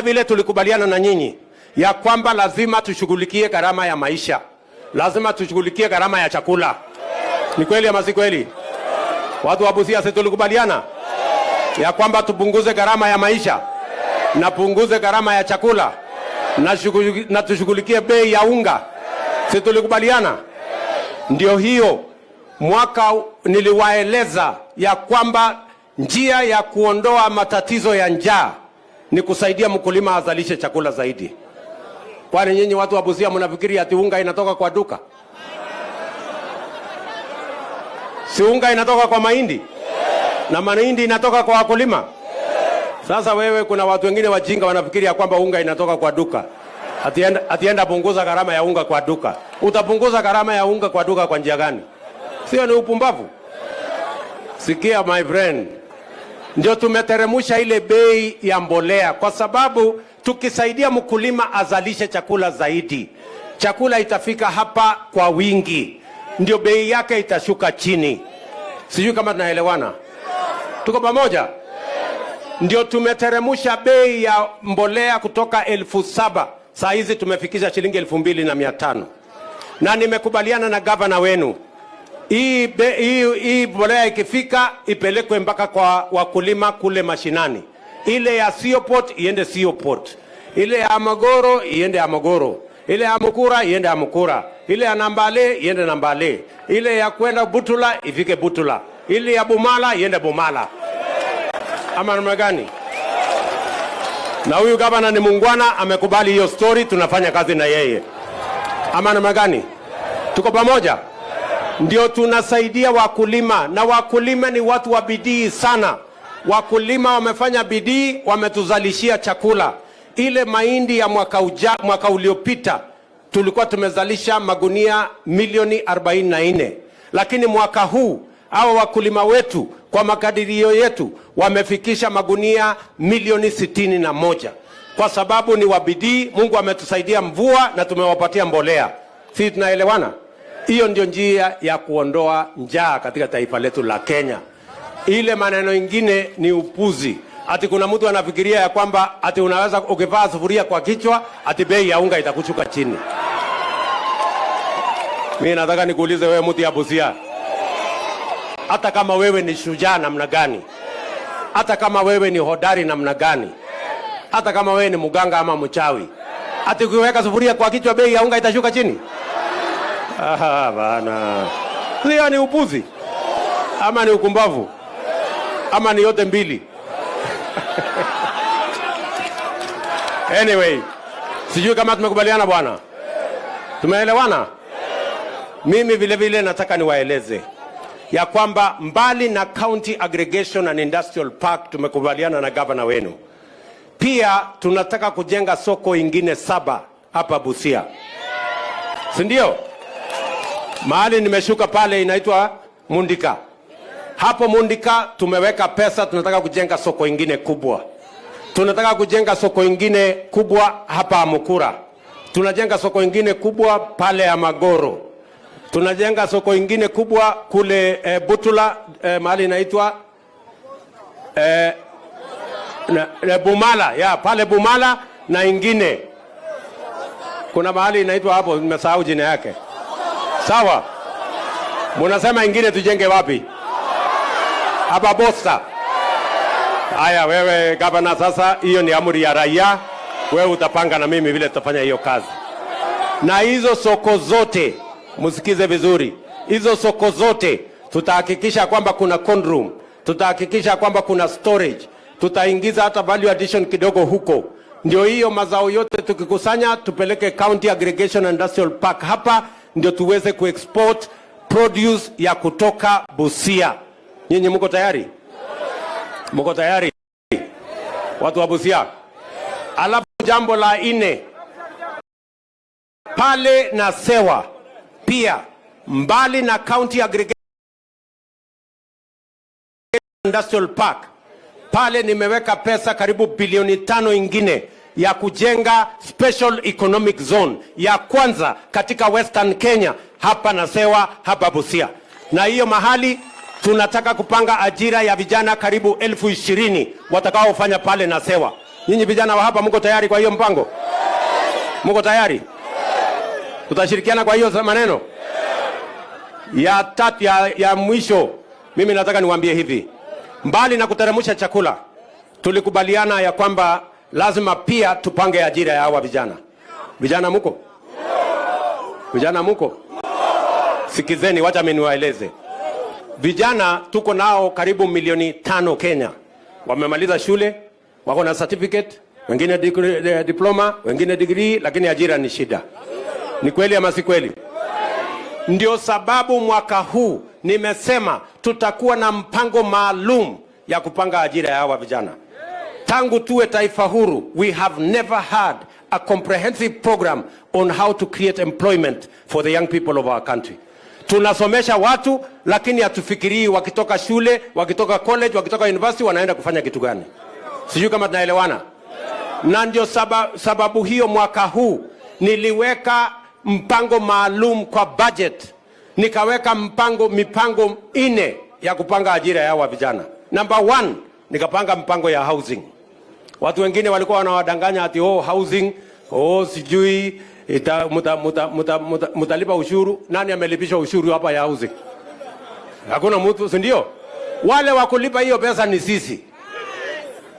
Vile tulikubaliana na nyinyi ya kwamba lazima tushughulikie gharama ya maisha, lazima tushughulikie gharama ya chakula. Ni kweli ama si kweli? Watu wa Busia, sisi tulikubaliana ya kwamba tupunguze gharama ya maisha na punguze gharama ya chakula na tushughulikie bei ya unga. Sisi tulikubaliana. Ndio hiyo mwaka niliwaeleza ya kwamba njia ya kuondoa matatizo ya njaa ni kusaidia mkulima azalishe chakula zaidi. Kwani nyinyi watu wa Busia mnafikiri ati unga inatoka kwa duka? Si unga inatoka kwa mahindi? Na mahindi inatoka kwa wakulima? Sasa wewe, kuna watu wengine wajinga wanafikiri ya kwamba unga inatoka kwa duka. Atienda punguza gharama ya unga kwa duka. Utapunguza gharama ya unga kwa duka kwa njia gani? Sio ni upumbavu? Sikia my friend. Ndio tumeteremusha ile bei ya mbolea kwa sababu tukisaidia mkulima azalishe chakula zaidi, chakula itafika hapa kwa wingi, ndio bei yake itashuka chini. Sijui kama tunaelewana. Tuko pamoja? Ndio tumeteremusha bei ya mbolea kutoka 7,000 saa hizi tumefikisha shilingi 2,500. Na nimekubaliana na gavana wenu, hii mbolea ikifika ipelekwe mpaka kwa wakulima kule mashinani. Ile ya Sioport iende Sioport, ile ya Amagoro iende Amagoro, ile ya Mukura iende Amukura, ile ya Nambale iende Nambale, ile ya kwenda Butula ifike Butula, ile ya Bumala iende Bumala. Ama namna gani? Na huyu gavana ni muungwana, amekubali hiyo story, tunafanya kazi na yeye. Ama namna gani? Tuko pamoja? Ndio tunasaidia wakulima, na wakulima ni watu wa bidii sana. Wakulima wamefanya bidii, wametuzalishia chakula. Ile mahindi ya mwaka uliopita tulikuwa tumezalisha magunia milioni 44, lakini mwaka huu hao wakulima wetu kwa makadirio yetu wamefikisha magunia milioni 61, kwa sababu ni wabidii. Mungu ametusaidia mvua na tumewapatia mbolea. Sisi tunaelewana? Hiyo ndio njia ya kuondoa njaa katika taifa letu la Kenya. Ile maneno ingine ni upuzi. Ati kuna mtu anafikiria ya kwamba ati unaweza ukivaa sufuria kwa kichwa ati bei ya unga itakushuka chini. Mimi nataka nikuulize wewe mtu ya Busia, hata kama wewe ni shujaa namna gani, hata kama wewe ni hodari namna gani, hata kama wewe ni mganga ama mchawi, ati ukiweka sufuria kwa kichwa bei ya unga itashuka chini? Bana. Hiyo ni upuzi ama ni ukumbavu ama ni yote mbili? Anyway, sijui kama tumekubaliana bwana. Tumeelewana? Mimi vile vile nataka niwaeleze ya kwamba mbali na County Aggregation and Industrial Park tumekubaliana na gavana wenu, pia tunataka kujenga soko ingine 7 hapa Busia. Si ndio? Mahali nimeshuka pale inaitwa Mundika. Hapo Mundika tumeweka pesa, tunataka kujenga soko ingine kubwa. Tunataka kujenga soko ingine kubwa hapa Amukura. Tunajenga soko ingine kubwa pale Amagoro. Tunajenga soko ingine kubwa kule Butula, mahali inaitwa Bumala, ya pale Bumala, na ingine kuna mahali inaitwa hapo nimesahau jina yake. Sawa? Munasema ingine tujenge wapi? Hapa Bosta. Haya wewe gavana, sasa hiyo ni amri ya raia. Wewe utapanga na mimi vile tutafanya hiyo kazi. Na hizo soko zote, msikize vizuri, hizo soko zote tutahakikisha kwamba kuna cold room, tutahakikisha kwamba kuna storage, tutaingiza hata value addition kidogo huko. Ndio hiyo mazao yote tukikusanya tupeleke County Aggregation and Industrial Park hapa, ndio tuweze kuexport produce ya kutoka Busia. Nyinyi mko tayari? Mko tayari? Watu wa Busia. Alafu jambo la 4, pale na Sewa pia, mbali na County Aggregation Industrial Park, pale nimeweka pesa karibu bilioni 5 ingine ya kujenga special economic zone ya kwanza katika Western Kenya, hapa na Sewa, hapa Busia. Na hiyo mahali tunataka kupanga ajira ya vijana karibu 20,000 watakaofanya pale na Sewa. Nyinyi vijana wa hapa mko tayari kwa hiyo mpango? Mko tayari? Tutashirikiana kwa hiyo maneno? Ya tatu ya mwisho, mimi nataka niwaambie hivi. Mbali na kuteremsha chakula, tulikubaliana ya kwamba lazima pia tupange ajira ya hawa vijana. Vijana mko? Vijana mko? Sikizeni, wacha mimi niwaeleze. Vijana tuko nao karibu milioni 5 Kenya. Wamemaliza shule, wako na certificate, wengine diploma, wengine degree, lakini ajira ni shida. Ni kweli ama si kweli? Ndio sababu mwaka huu nimesema tutakuwa na mpango maalum ya kupanga ajira ya hawa vijana. Tangu tuwe taifa huru, we have never had a comprehensive program on how to create employment for the young people of our country. Tunasomesha watu, lakini hatufikirii wakitoka shule, wakitoka college, wakitoka university wanaenda kufanya kitu gani. Sijui kama tunaelewana. Na ndio sababu hiyo mwaka huu niliweka mpango maalum kwa budget. Nikaweka mipango 4 ya kupanga ajira ya hawa vijana. Number 1, nikapanga mpango ya housing. Watu wengine walikuwa wanawadanganya ati housing, sijui mutalipa ushuru. Nani amelipisha ushuru hapa ya housing? Hakuna mtu, si ndio? Wale wa kulipa hiyo pesa ni sisi.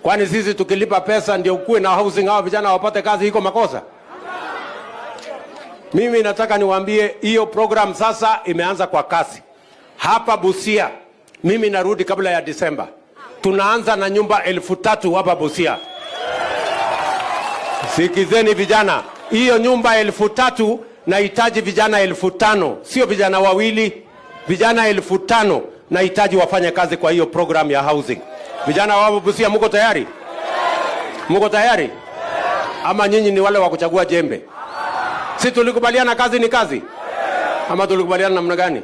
Kwani sisi tukilipa pesa ndio kuwe na housing, hawa vijana wapate kazi, iko makosa? Mimi nataka niwaambie hiyo program sasa imeanza kwa kasi. Hapa Busia, mimi narudi kabla ya Disemba. Tunaanza na nyumba 3,000 hapa Busia. Sikizeni vijana, hiyo nyumba 3,000 nahitaji vijana 5,000, sio vijana wawili, vijana 5,000 nahitaji wafanye kazi kwa hiyo program ya housing. Vijana wa Busia mko tayari? Mko tayari? Ama nyinyi ni wale wa kuchagua jembe? Si tulikubaliana kazi ni kazi? Ama tulikubaliana namna gani?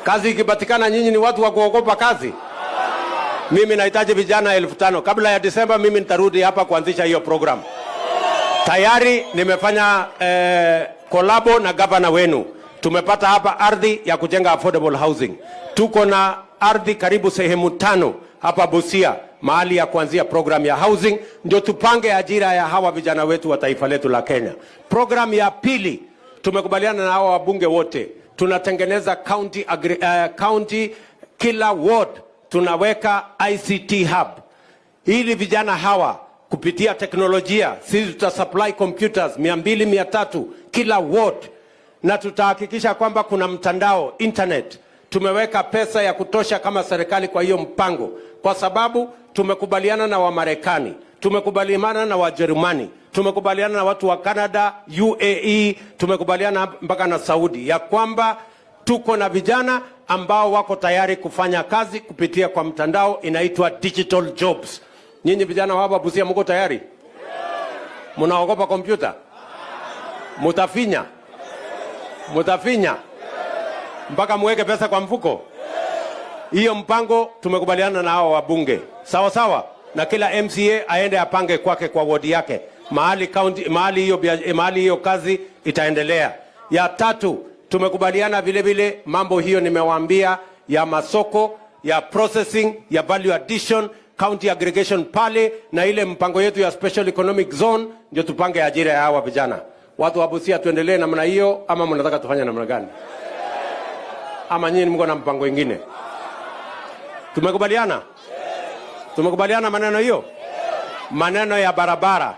Kazi ikipatikana nyinyi ni watu wa kuogopa kazi? Mimi nahitaji vijana 5,000. Kabla ya Disemba mimi nitarudi hapa kuanzisha hiyo program. Tayari nimefanya kolabo na gavana wenu. Tumepata hapa ardhi ya kujenga affordable housing. Tuko na ardhi karibu sehemu 5 hapa Busia, mahali ya kuanzia program ya housing, ndio tupange ajira ya hawa vijana wetu wa taifa letu la Kenya. Program ya pili, tumekubaliana na hawa wabunge wote, tunatengeneza county kila ward tunaweka ICT hub. Ili vijana hawa kupitia teknolojia, sisi tutasupply computers 200-300 kila ward, na tutahakikisha kwamba kuna mtandao internet. Tumeweka pesa ya kutosha kama serikali kwa hiyo mpango, kwa sababu tumekubaliana na Wamarekani, tumekubaliana na Wajerumani, tumekubaliana na watu wa Canada, UAE, tumekubaliana mpaka na Saudi ya kwamba tuko na vijana ambao wako tayari kufanya kazi kupitia kwa mtandao, inaitwa digital jobs. Nyinyi vijana wa hapa Busia mko tayari? Mnaogopa kompyuta? Mutafinya? Mutafinya? Mpaka muweke pesa kwa mfuko? Hiyo mpango tumekubaliana na hao wabunge. Sawa sawa? Na kila MCA aende apange kwake kwa ward yake. Mahali hiyo kazi itaendelea. Ya tatu, tumekubaliana vile vile mambo hiyo nimewaambia ya masoko, ya processing, ya value addition, county aggregation pale, na ile mpango yetu ya special economic zone, ndio tupange ajira ya hawa vijana. Watu wa Busia tuendelee namna hiyo ama mnataka tufanye namna gani? Ama nyinyi mko na mpango mwingine? Tumekubaliana? Tumekubaliana maneno hiyo? Maneno ya barabara.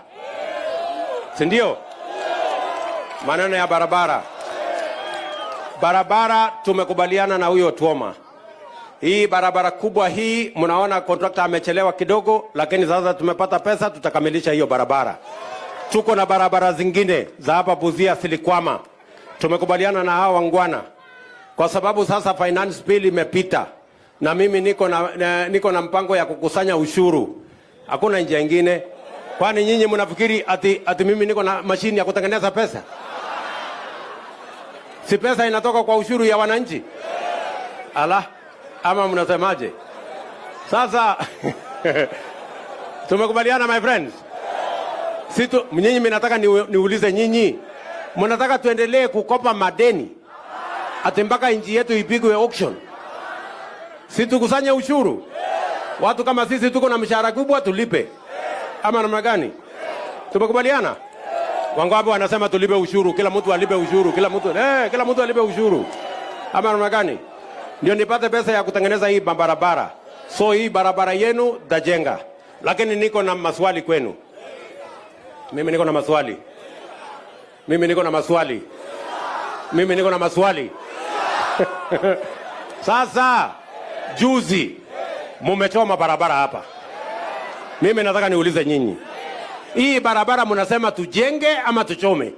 Si ndio? Maneno ya barabara. Barabara tumekubaliana na huyo Tuoma. Hii barabara kubwa hii, mnaona contractor amechelewa kidogo, lakini sasa tumepata pesa, tutakamilisha hiyo barabara. Tuko na barabara zingine za hapa Busia Silikwama. Tumekubaliana na hao wangwana. Kwa sababu sasa finance bill imepita na mimi niko na mpango ya kukusanya ushuru. Hakuna njia nyingine. Kwani nyinyi mnafikiri ati mimi niko na mashini ya kutengeneza pesa? Si pesa inatoka kwa ushuru ya wananchi? Ala, ama mnasemaje? Sasa tumekubaliana my friends. Nyinyi mnataka niulize nyinyi, mnataka tuendelee kukopa madeni ati mpaka nchi yetu ipigwe auction? Si tukusanye ushuru? Watu kama sisi tuko na mshahara kubwa tulipe. Ama namna gani? Tumekubaliana? Wangapi wanasema tulipe ushuru, kila mtu alipe ushuru, kila mtu alipe ushuru. Ama namna gani? Ndio nipate pesa ya kutengeneza hii barabara. So hii barabara yenu tajenga. Lakini niko na maswali kwenu. Mimi niko na maswali. Sasa juzi mumechoma barabara hapa. Mimi nataka niulize nyinyi. Hii barabara mnasema tujenge ama tuchome?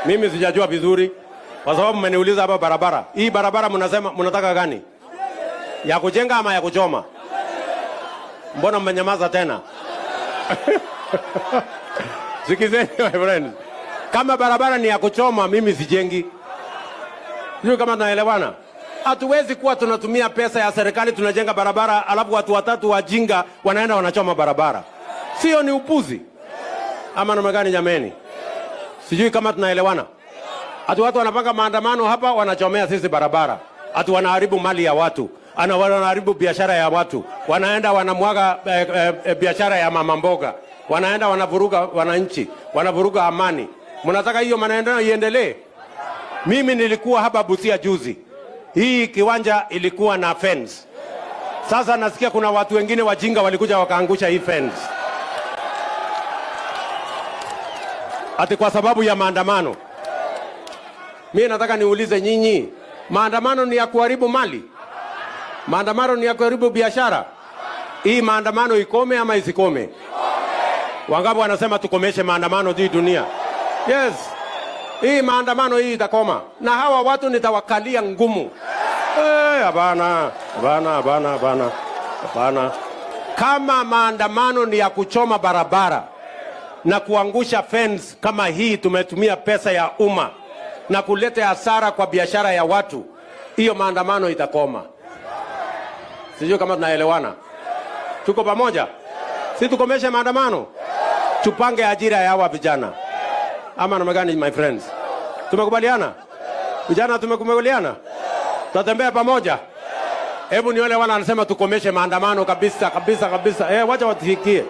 Mimi sijajua vizuri. Kwa sababu mmeniuliza hapa barabara. Hii barabara mnasema mnataka gani? Ya kujenga ama ya kuchoma? Mbona mmenyamaza tena? Sikizeni my friends. Kama barabara ni ya kuchoma, mimi sijengi. Sio kama tunaelewana? Hatuwezi kuwa tunatumia pesa ya serikali tunajenga barabara alafu watu watatu wajinga wanaenda wanachoma barabara. Sio ni upuzi? Ama namna gani jameni? Sijui kama tunaelewana. Ati watu wanapanga maandamano hapa wanachomea sisi barabara. Ati wanaharibu mali ya watu. Wanaharibu biashara ya watu. Wanaenda wanamwaga biashara ya mama mboga. Wanaenda wanavuruga wananchi. Wanavuruga amani. Mnataka hiyo maneno iendelee? Mimi nilikuwa hapa Busia juzi. Hii kiwanja ilikuwa na fence. Sasa nasikia kuna watu wengine wajinga walikuja wakaangusha hii fence. Ati kwa sababu ya maandamano. Mimi nataka niulize nyinyi, maandamano ni ya kuharibu mali? Maandamano ni ya kuharibu biashara? Hii maandamano ikome ama isikome? Wangapi wanasema tukomeshe maandamano hii dunia? Yes. Hii maandamano hii itakoma. Na hawa watu nitawakalia ngumu. Hapana. Kama maandamano ni ya kuchoma barabara na kuangusha fence kama hii, tumetumia pesa ya umma na kuleta hasara kwa biashara ya watu, hiyo maandamano itakoma. Sijui kama tunaelewana. Tuko pamoja? Si tukomeshe maandamano? Tupange ajira ya hawa vijana. Ama namna gani my friends? Tumekubaliana? Vijana tumekubaliana? Tutatembea pamoja? Hebu ni wale wanasema tukomeshe maandamano kabisa. Wacha watifikie.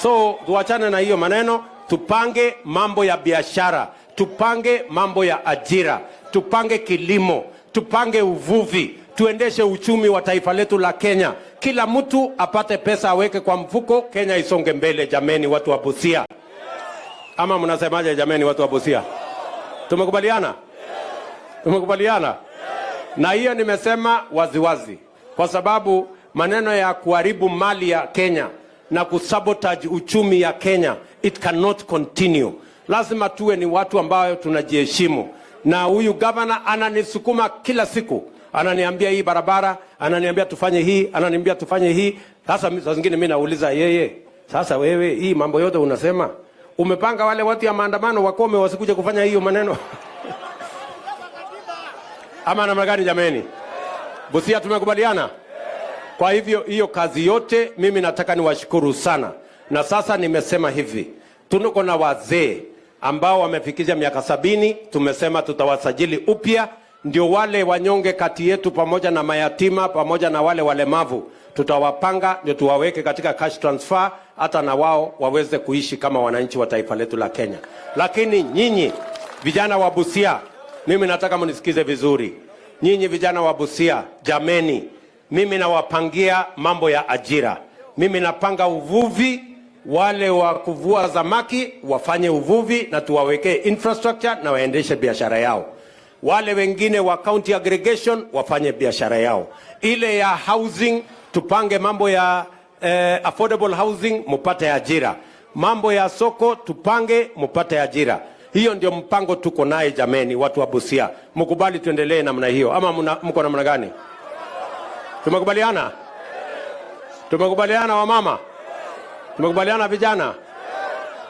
So tuachane na hiyo maneno, tupange mambo ya biashara, tupange mambo ya ajira, tupange kilimo, tupange uvuvi, tuendeshe uchumi wa taifa letu la Kenya. Kila mtu apate pesa aweke kwa mfuko, Kenya isonge mbele jameni watu wa Busia. Ama mnasemaje jameni watu wa Busia? Tumekubaliana? Tumekubaliana? Na hiyo nimesema waziwazi. Kwa sababu maneno ya kuharibu mali ya Kenya na kusabotage uchumi ya Kenya, it cannot continue. Lazima tuwe ni watu ambao tunajiheshimu. Na huyu governor ananisukuma kila siku. Ananiambia hii barabara, ananiambia tufanye hii, ananiambia tufanye hii. Sasa saa zingine mimi nauliza yeye, sasa wewe hii mambo yote unasema, umepanga wale watu ya maandamano wakome wasikuje kufanya hiyo maneno? Ama namna gani jameni? Busia tumekubaliana? Kwa hivyo hiyo kazi yote mimi nataka niwashukuru sana. Na sasa nimesema hivi, tunuko na wazee ambao wamefikisha miaka 70, tumesema tutawasajili upya, ndio wale wanyonge kati yetu pamoja na mayatima pamoja na wale walemavu tutawapanga, ndio tuwaweke katika cash transfer, hata na wao waweze kuishi kama wananchi wa taifa letu la Kenya. Lakini nyinyi vijana wa Busia, mimi nataka mnisikize vizuri. Nyinyi vijana wa Busia, jameni, mimi nawapangia mambo ya ajira. Mimi napanga uvuvi, wale wa kuvua samaki wafanye uvuvi na tuwawekee infrastructure na waendeshe biashara yao. Wale wengine wa county aggregation wafanye biashara yao. Ile ya housing tupange mambo ya affordable housing, mupate ajira. Mambo ya soko tupange, mupate ajira. Hiyo ndio mpango tuko naye jameni watu wa Busia. Mkubali tuendelee namna hiyo ama mko namna gani? Tumekubaliana? Tumekubaliana wa mama? Tumekubaliana vijana?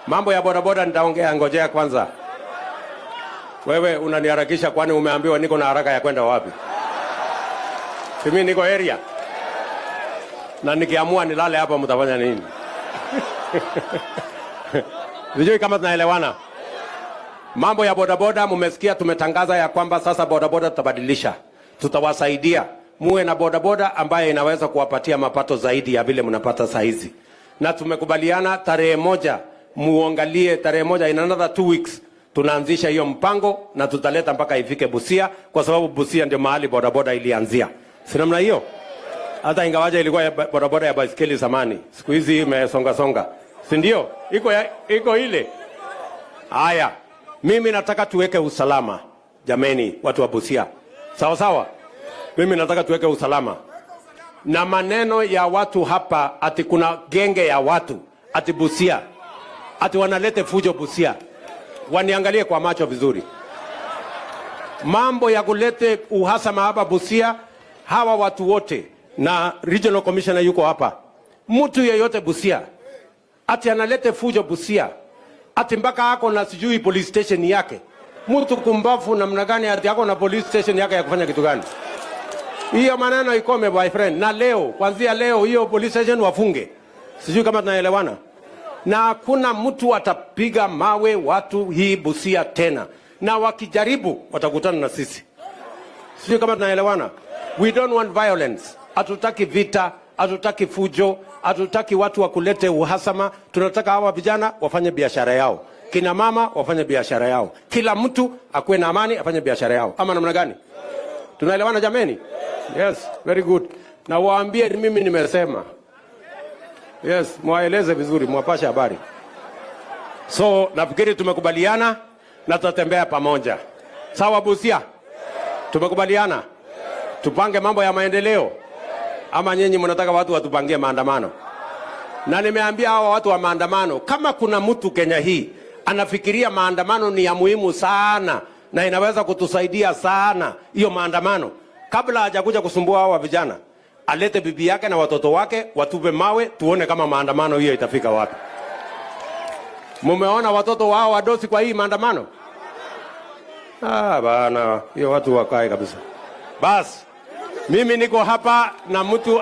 Mambo ya bodaboda nitaongea, ngojea kwanza. Wewe unaniharakisha kwani umeambiwa niko na haraka ya kwenda wapi? Mimi niko area. Na nikiamua nilale hapa mtafanya nini? Sijui kama tunaelewana. Mambo ya bodaboda mmesikia tumetangaza ya kwamba sasa bodaboda tutabadilisha. Tutawasaidia muwe na bodaboda ambaye inaweza kuwapatia mapato zaidi ya vile mnapata saizi. na tumekubaliana tarehe moja, muangalie tarehe moja, in another 2 weeks tunaanzisha hiyo mpango na tutaleta mpaka ifike Busia, kwa sababu Busia ndio mahali bodaboda ilianzia. Si namna hiyo? Hata ingawaje ilikuwa ya bodaboda ya baisikeli zamani, siku hizi imesonga songa, si ndio? Iko ile. Haya, mimi nataka tuweke usalama, jameni, watu wa Busia. Sawa sawa? Mimi nataka tuweke usalama. Na maneno ya watu hapa ati kuna genge ya watu ati Busia, ati wanalete fujo Busia, waniangalie kwa macho vizuri. Mambo ya kulete uhasama hapa Busia, hawa watu wote, na regional commissioner yuko hapa, mtu yeyote Busia ati analete fujo Busia, ati mpaka ako na sijui police station yake, mtu kumbafu namna gani ati ako na police station yake ya kufanya kitu gani? Hiyo maneno ikome my friend. Na leo, kuanzia leo hiyo police station wafunge. Sijui kama tunaelewana. Na hakuna mtu atapiga mawe watu hii Busia tena. Na wakijaribu watakutana na sisi. Sijui kama tunaelewana. We don't want violence. Hatutaki vita, hatutaki fujo, hatutaki watu wa kulete uhasama. Tunataka hawa vijana wafanye biashara yao. Kina mama wafanye biashara yao. Kila mtu akuwe na amani afanye biashara yao. Ama namna gani? Tunaelewana jameni? Yes, very good. Na waambie mimi nimesema. Yes, mwaeleze vizuri, mwapashe habari. So, nafikiri tumekubaliana na tutatembea pamoja. Sawa Busia? Tumekubaliana? Tupange mambo ya maendeleo? Ama nyinyi mnataka watu watupangie maandamano? Na nimeambia hawa watu wa maandamano, kama kuna mtu Kenya hii anafikiria maandamano ni ya muhimu sana na inaweza kutusaidia sana hiyo maandamano, kabla hajakuja kusumbua hawa vijana, alete bibi yake na watoto wake watupe mawe, tuone kama maandamano hiyo itafika wapi. Mumeona watoto wao wadosi kwa hii maandamano? Bana, hiyo watu wakae kabisa. Bas, mimi niko hapa na mtu